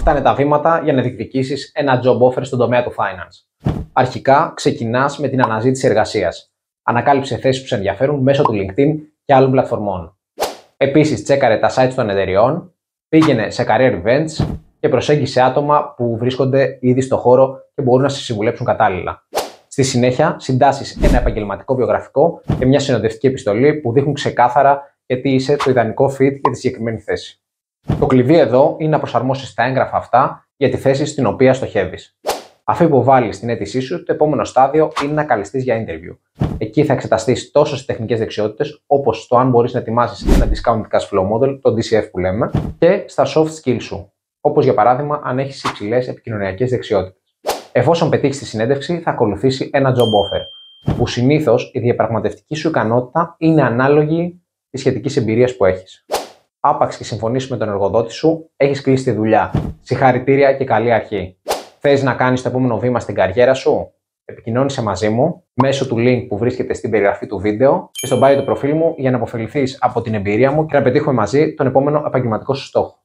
Αυτά είναι τα βήματα για να διεκδικήσεις ένα job offer στον τομέα του finance. Αρχικά, ξεκινάς με την αναζήτηση εργασίας. Ανακάλυψε θέσεις που σε ενδιαφέρουν μέσω του LinkedIn και άλλων πλατφορμών. Επίσης, τσέκαρε τα sites των εταιριών, πήγαινε σε career events και προσέγγισε άτομα που βρίσκονται ήδη στο χώρο και μπορούν να σε συμβουλέψουν κατάλληλα. Στη συνέχεια, συντάσσεις ένα επαγγελματικό βιογραφικό και μια συνοδευτική επιστολή που δείχνουν ξεκάθαρα γιατί είσαι το ιδανικό fit για τη συγκεκριμένη θέση. Το κλειδί εδώ είναι να προσαρμόσεις τα έγγραφα αυτά για τη θέση στην οποία στοχεύεις. Αφού υποβάλεις την αίτησή σου, το επόμενο στάδιο είναι να καλεστείς για interview. Εκεί θα εξεταστείς τόσο στις τεχνικές δεξιότητες, όπως το αν μπορείς να ετοιμάσεις ένα discounted cash flow model, το DCF που λέμε, και στα soft skills σου, όπως για παράδειγμα αν έχεις υψηλές επικοινωνιακές δεξιότητες. Εφόσον πετύχεις τη συνέντευξη, θα ακολουθήσει ένα job offer, που συνήθως η διαπραγματευτική σου ικανότητα είναι ανάλογη της σχετικής εμπειρίας που έχεις. Άπαξ και συμφωνήσεις με τον εργοδότη σου, έχεις κλείσει τη δουλειά. Συγχαρητήρια και καλή αρχή. Θες να κάνεις το επόμενο βήμα στην καριέρα σου? Επικοινώνησε μαζί μου μέσω του link που βρίσκεται στην περιγραφή του βίντεο και στο bio του προφίλ μου για να αποφεληθείς από την εμπειρία μου και να πετύχουμε μαζί τον επόμενο επαγγελματικό σου στόχο.